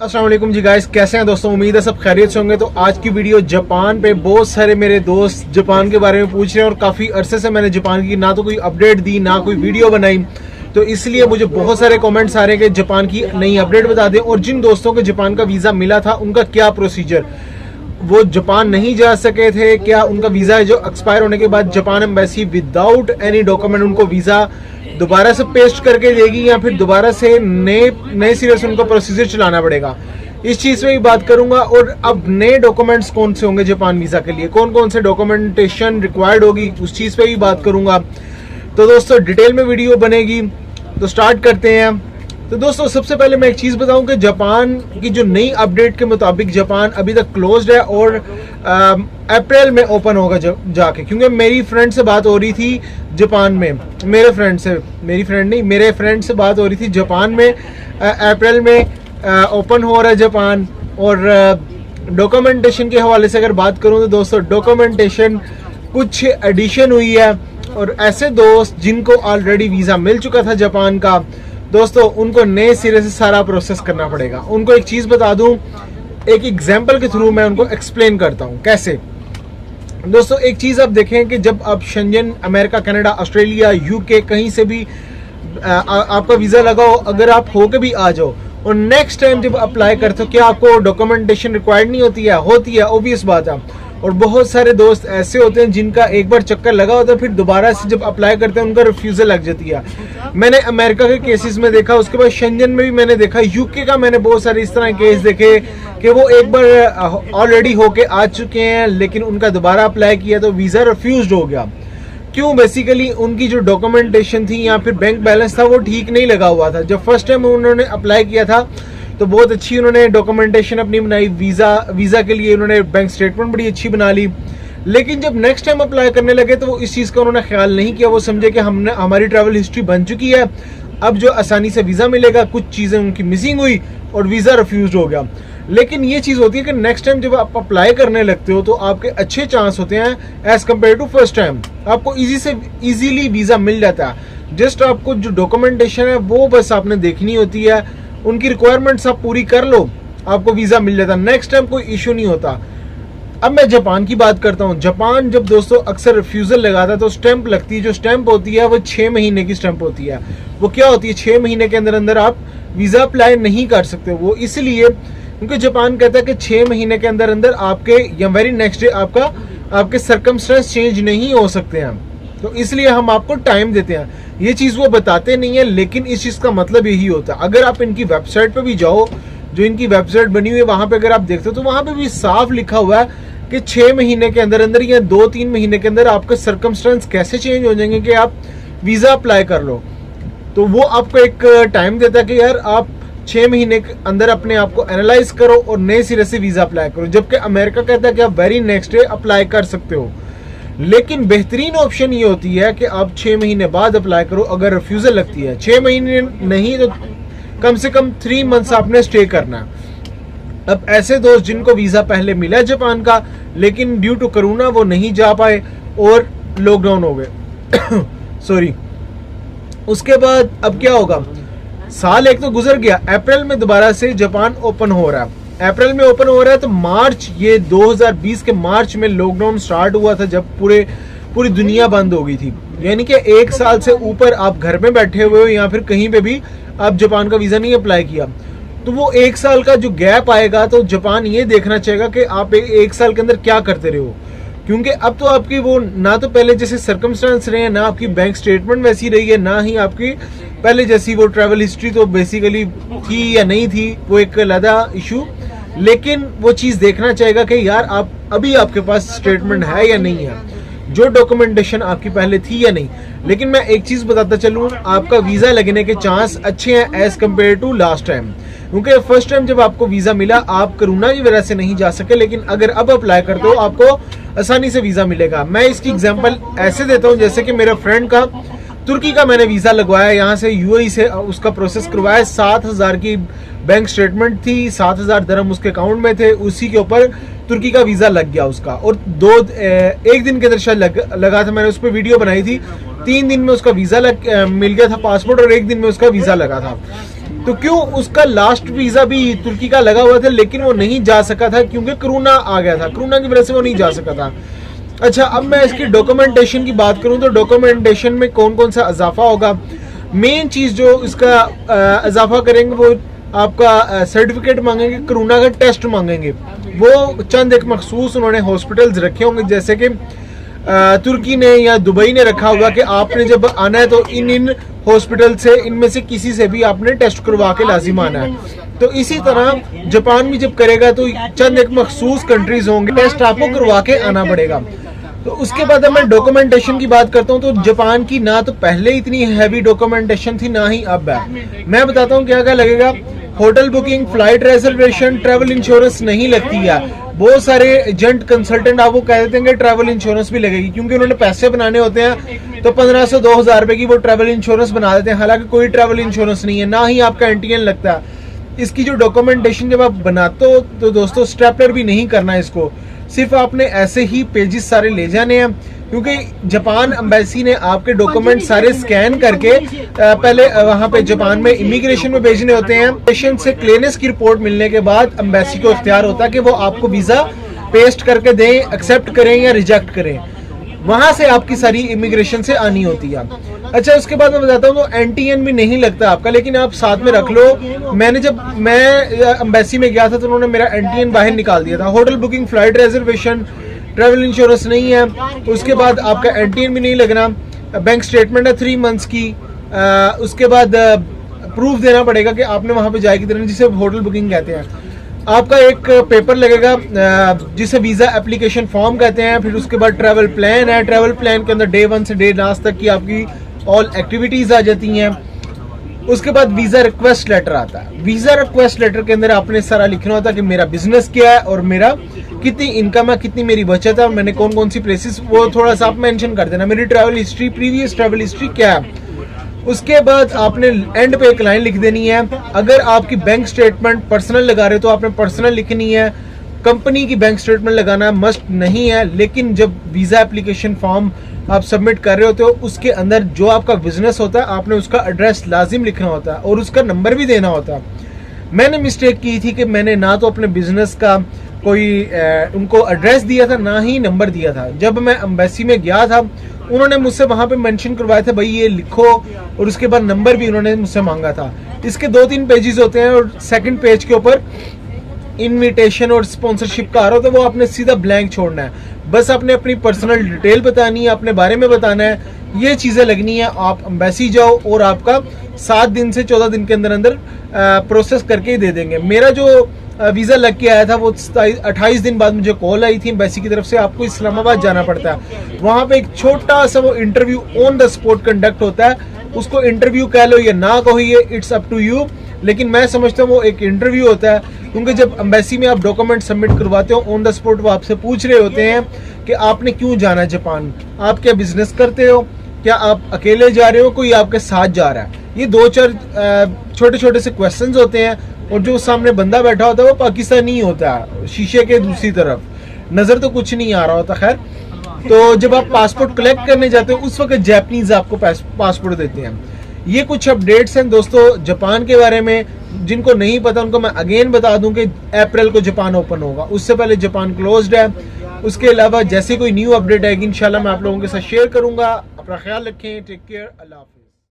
अस्सलाम वालेकुम जी गाइस, कैसे हैं दोस्तों। उम्मीद है सब खैरियत से होंगे। तो आज की वीडियो जापान पे, बहुत सारे मेरे दोस्त जापान के बारे में पूछ रहे हैं और काफ़ी अरसे से मैंने जापान की ना तो कोई अपडेट दी ना कोई वीडियो बनाई, तो इसलिए मुझे बहुत सारे कमेंट्स आ रहे हैं कि जापान की नई अपडेट बता दें। और जिन दोस्तों को जापान का वीज़ा मिला था उनका क्या प्रोसीजर, वो जापान नहीं जा सके थे, क्या उनका वीज़ा जो एक्सपायर होने के बाद Japan embassy without any document उनको वीज़ा दोबारा से पेस्ट करके देगी या फिर दोबारा से नए सिरे से उनको प्रोसीजर चलाना पड़ेगा, इस चीज़ में भी बात करूंगा। और अब नए डॉक्यूमेंट्स कौन से होंगे जापान वीज़ा के लिए, कौन कौन से डॉक्यूमेंटेशन रिक्वायर्ड होगी, उस चीज़ पे भी बात करूंगा। तो दोस्तों डिटेल में वीडियो बनेगी, तो स्टार्ट करते हैं। तो दोस्तों सबसे पहले मैं एक चीज़ बताऊं कि जापान की जो नई अपडेट के मुताबिक जापान अभी तक क्लोज्ड है और अप्रैल में ओपन होगा जाके, क्योंकि मेरी फ्रेंड से बात हो रही थी जापान में, मेरे फ्रेंड से बात हो रही थी जापान में अप्रैल में ओपन हो रहा है जापान। और डॉक्यूमेंटेशन के हवाले से अगर बात करूं तो दोस्तों डॉक्यूमेंटेशन कुछ एडिशन हुई है, और ऐसे दोस्त जिनको ऑलरेडी वीज़ा मिल चुका था जापान का, दोस्तों उनको नए सिरे से सारा प्रोसेस करना पड़ेगा। उनको एक चीज़ बता दूं, एक एग्जाम्पल के थ्रू मैं उनको एक्सप्लेन करता हूं कैसे। दोस्तों एक चीज़ आप देखें कि जब आप Schengen, America, Canada, Australia, UK कहीं से भी आपका वीज़ा लगाओ, अगर आप होके भी आ जाओ और नेक्स्ट टाइम जब अप्लाई करते हो, क्या आपको डॉक्यूमेंटेशन रिक्वायर्ड नहीं होती है? होती है, ऑब्वियस बात है। और बहुत सारे दोस्त ऐसे होते हैं जिनका एक बार चक्कर लगा होता है, फिर दोबारा से जब अप्लाई करते हैं उनका रिफ्यूज़ल लग जाती है। मैंने अमेरिका के केसेस में देखा, उसके बाद शेंजन में भी मैंने देखा, यूके का मैंने बहुत सारे इस तरह केस देखे कि वो एक बार ऑलरेडी होके आ चुके हैं लेकिन उनका दोबारा अप्लाई किया तो वीज़ा रिफ्यूज़ हो गया। क्यों? बेसिकली उनकी जो डॉक्यूमेंटेशन थी या फिर बैंक बैलेंस था वो ठीक नहीं लगा हुआ था। जब फर्स्ट टाइम उन्होंने अप्लाई किया था तो बहुत अच्छी उन्होंने डॉक्यूमेंटेशन अपनी बनाई, वीज़ा के लिए उन्होंने बैंक स्टेटमेंट बड़ी अच्छी बना ली, लेकिन जब नेक्स्ट टाइम अप्लाई करने लगे तो वो इस चीज़ का उन्होंने ख्याल नहीं किया। वो समझे कि हमारी ट्रैवल हिस्ट्री बन चुकी है, अब जो आसानी से वीज़ा मिलेगा, कुछ चीज़ें उनकी मिसिंग हुई और वीज़ा रिफ्यूज़ हो गया। लेकिन ये चीज़ होती है कि नेक्स्ट टाइम जब आप अप्लाई करने लगते हो तो आपके अच्छे चांस होते हैं as compare to first time, आपको ईजीली वीज़ा मिल जाता है। जस्ट आपको जो डॉक्यूमेंटेशन है वो बस आपने देखनी होती है, उनकी रिक्वायरमेंट्स आप पूरी कर लो, आपको वीज़ा मिल जाता है, नेक्स्ट टाइम कोई इशू नहीं होता। अब मैं जापान की बात करता हूँ। जापान जब दोस्तों अक्सर रिफ्यूज़ल लगाता है तो स्टैंप लगती है, जो स्टैंप होती है वो 6 महीने की स्टैंप होती है। वो क्या होती है, 6 महीने के अंदर अंदर आप वीज़ा अप्लाई नहीं कर सकते। वो इसलिए क्योंकि जापान कहता है कि 6 महीने के अंदर अंदर आपके या वेरी नेक्स्ट डे आपके सर्कमस्टेंस चेंज नहीं हो सकते हैं, तो इसलिए हम आपको टाइम देते हैं। ये चीज़ वो बताते नहीं है, लेकिन इस चीज़ का मतलब यही होता है। अगर आप इनकी वेबसाइट पे भी जाओ, जो इनकी वेबसाइट बनी हुई है वहाँ पे अगर आप देखते हो तो वहाँ पे भी साफ लिखा हुआ है कि 6 महीने के अंदर अंदर या 2-3 महीने के अंदर आपके सर्कमस्टेंस कैसे चेंज हो जाएंगे कि आप वीज़ा अप्लाई कर लो। तो वो आपको एक टाइम देता है कि यार आप 6 महीने के अंदर अपने आप को एनालाइज करो और नए सिरे से वीज़ा अप्लाई करो। जबकि अमेरिका कहता है कि आप वेरी नेक्स्ट डे अप्लाई कर सकते हो, लेकिन बेहतरीन ऑप्शन ये होती है कि आप 6 महीने बाद अप्लाई करो अगर रिफ्यूज़ल लगती है। 6 महीने नहीं तो कम से कम 3 मंथ्स आपने स्टे करना है। अब ऐसे दोस्त जिनको वीज़ा पहले मिला जापान का लेकिन ड्यू टू कोरोना वो नहीं जा पाए और लॉकडाउन हो गए सॉरी, उसके बाद अब क्या होगा, साल एक तो गुजर गया, अप्रैल में दोबारा से जापान ओपन हो रहा है। अप्रैल में ओपन हो रहा है तो मार्च, ये 2020 के मार्च में लॉकडाउन स्टार्ट हुआ था जब पूरी दुनिया बंद हो गई थी। यानी कि 1 साल से ऊपर आप घर में बैठे हुए हो या फिर कहीं पे भी आप जापान का वीज़ा नहीं अप्लाई किया, तो वो 1 साल का जो गैप आएगा तो जापान ये देखना चाहेगा कि आप 1 साल के अंदर क्या करते रहे हो। क्योंकि अब तो आपकी वो ना तो पहले जैसे सर्कमस्टेंस रहे हैं, ना आपकी बैंक स्टेटमेंट वैसी रही है, ना ही आपकी पहले जैसी वो ट्रैवल हिस्ट्री तो बेसिकली थी या नहीं थी, वो एक अलग इशू। लेकिन वो चीज़ देखना चाहेगा कि यार आप अभी आपके पास स्टेटमेंट है या नहीं है, जो डॉक्यूमेंटेशन आपकी पहले थी या नहीं। लेकिन मैं एक चीज़ बताता चलूँ, आपका वीज़ा लगने के चांस अच्छे हैं as compare to last time. क्योंकि फर्स्ट टाइम जब आपको वीज़ा मिला आप कोरोना की वजह से नहीं जा सके, लेकिन अगर अब अप्लाई करते हो आपको आसानी से वीज़ा मिलेगा। मैं इसकी एग्जांपल ऐसे देता हूँ, जैसे कि मेरे फ्रेंड का तुर्की का मैंने वीज़ा लगवाया, यहाँ से यूएई से उसका प्रोसेस करवाया, 7,000 की बैंक स्टेटमेंट थी, 7,000 दरम उसके अकाउंट में थे, उसी के ऊपर तुर्की का वीज़ा लग गया उसका। और 1 दिन के अंदर शायद लगा था, मैंने उस पर वीडियो बनाई थी। 3 दिन में उसका वीज़ा मिल गया था पासपोर्ट, और 1 दिन में उसका वीज़ा लगा था। तो क्यों उसका लास्ट वीजा भी तुर्की का लगा हुआ था लेकिन वो नहीं जा सका था क्योंकि कोरोना आ गया था, कोरोना की वजह से वो नहीं जा सका था। अच्छा, अब मैं इसकी डॉक्यूमेंटेशन की बात करूं तो डॉक्यूमेंटेशन में कौन कौन सा इजाफा होगा। मेन चीज जो इसका इजाफा करेंगे वो आपका सर्टिफिकेट मांगेंगे, कोरोना का टेस्ट मांगेंगे। वो चंद एक मखसूस उन्होंने हॉस्पिटल्स रखे होंगे, जैसे कि तुर्की ने या दुबई ने रखा होगा कि आपने जब आना है तो इन हॉस्पिटल से, इनमें से किसी से भी आपने टेस्ट करवा के लाजिम आना है। तो इसी तरह जापान भी जब करेगा तो चंद एक मखसूस कंट्रीज होंगे, टेस्ट आपको करवा के आना पड़ेगा। तो उसके बाद अब मैं डॉक्यूमेंटेशन की बात करता हूँ तो जापान की ना तो पहले इतनी हैवी डॉक्यूमेंटेशन थी ना ही अब है। मैं बताता हूँ क्या क्या लगेगा। Hotel booking, flight reservation, travel insurance नहीं लगती है। बहुत सारे एजेंट कंसल्टेंट आपको कह देते हैं कि ट्रैवल इंश्योरेंस भी लगेगी, क्योंकि उन्होंने पैसे बनाने होते हैं तो 1500-2000 रुपए की वो ट्रैवल इंश्योरेंस बना देते हैं। हालांकि कोई ट्रैवल इंश्योरेंस नहीं है, ना ही आपका एंटीएन लगता है। इसकी जो डॉक्यूमेंटेशन जब आप बनाते हो तो दोस्तों स्टेपलर भी नहीं करना है इसको, सिर्फ आपने ऐसे ही पेजेस सारे ले जाने हैं, क्योंकि जापान एम्बेसी ने आपके डॉक्यूमेंट सारे स्कैन करके पहले वहां पे जापान में इमिग्रेशन में भेजने होते हैं। पेशेंट से क्लियरेंस की रिपोर्ट मिलने के बाद एम्बेसी को इख्तियार होता है कि वो आपको वीजा पेस्ट करके दें, एक्सेप्ट करें या रिजेक्ट करें। वहां से आपकी सारी इमिग्रेशन से आनी होती है। अच्छा, उसके बाद मैं बताता हूँ तो एनटीएन भी नहीं लगता आपका, लेकिन आप साथ में रख लो। मैं एम्बेसी में गया था तो उन्होंने मेरा एनटीएन बाहर निकाल दिया था। Hotel booking, flight reservation, travel insurance नहीं है। उसके बाद आपका एनटीएन भी नहीं लगना। बैंक स्टेटमेंट है 3 मंथ्स की। उसके बाद प्रूफ देना पड़ेगा कि आपने वहां पे जाएगी तरह, जिसे होटल बुकिंग कहते हैं। आपका एक पेपर लगेगा जिसे वीजा एप्लीकेशन फॉर्म कहते हैं। फिर उसके बाद ट्रैवल प्लान है। ट्रैवल प्लान के अंदर डे 1 से डे लास्ट तक की आपकी ऑल एक्टिविटीज आ जाती हैं। उसके बाद वीजा रिक्वेस्ट लेटर आता है। वीजा रिक्वेस्ट लेटर के अंदर आपने सारा लिखना होता है कि मेरा बिजनेस क्या है और मेरा कितनी इनकम है, कितनी मेरी बचत है और मैंने कौन कौन सी प्लेसेस, वो थोड़ा सा आप मेंशन कर देना। मेरी travel history, previous travel history क्या है। उसके बाद आपने एंड पे एक लाइन लिख देनी है। अगर आपकी बैंक स्टेटमेंट पर्सनल लगा रहे हो तो आपने पर्सनल लिखनी है। कंपनी की बैंक स्टेटमेंट लगाना मस्ट नहीं है, लेकिन जब वीजा एप्लीकेशन फॉर्म आप सबमिट कर रहे होते हो उसके अंदर जो आपका बिजनेस होता है आपने उसका एड्रेस लाजिम लिखना होता है और उसका नंबर भी देना होता है। मैंने मिस्टेक की थी कि मैंने ना तो अपने बिजनेस का कोई उनको एड्रेस दिया था ना ही नंबर दिया था। जब मैं एम्बेसी में गया था उन्होंने मुझसे वहां पे मेंशन करवाया था भाई ये लिखो, और उसके बाद नंबर भी उन्होंने मुझसे मांगा था। इसके 2-3 पेजेस होते हैं और सेकंड पेज के ऊपर इनविटेशन और स्पॉन्सरशिप का आ रहा होता है, वो आपने सीधा ब्लैंक छोड़ना है। बस आपने अपनी पर्सनल डिटेल बतानी है, अपने बारे में बताना है, ये चीजें लगनी है। आप एम्बेसी जाओ और आपका 7 दिन से 14 दिन के अंदर अंदर प्रोसेस करके ही दे देंगे। मेरा जो वीजा लग के आया था वो 28 दिन बाद मुझे कॉल आई थी एम्बेसी की तरफ से, आपको इस्लामाबाद जाना पड़ता है। वहां पे एक छोटा सा वो interview on the spot conduct होता है। उसको इंटरव्यू कह लो या ना कहो, ये इट्स अप टू यू, लेकिन मैं समझता हूँ वो एक इंटरव्यू होता है। क्योंकि जब एम्बेसी में आप डॉक्यूमेंट सबमिट करवाते हो ऑन द स्पॉट वो आपसे पूछ रहे होते हैं कि आपने क्यों जाना है जापान, आप क्या बिजनेस करते हो, क्या आप अकेले जा रहे हो, कोई आपके साथ जा रहा है। ये 2-4 छोटे छोटे से क्वेश्चंस होते हैं और जो सामने बंदा बैठा होता है वो पाकिस्तानी होता है, शीशे के दूसरी तरफ, नजर तो कुछ नहीं आ रहा होता। खैर, तो जब आप पासपोर्ट कलेक्ट करने जाते हो उस वक्त जापानीज आपको पासपोर्ट देते हैं। ये कुछ अपडेट्स हैं दोस्तों जापान के बारे में। जिनको नहीं पता उनको मैं अगेन बता दूं कि अप्रैल को जापान ओपन होगा, उससे पहले जापान क्लोज्ड है। उसके अलावा जैसे कोई न्यू अपडेट आएगी इंशाल्लाह मैं आप लोगों के साथ शेयर करूंगा। अपना ख्याल रखें, टेक केयर, अल्लाह हाफिज़।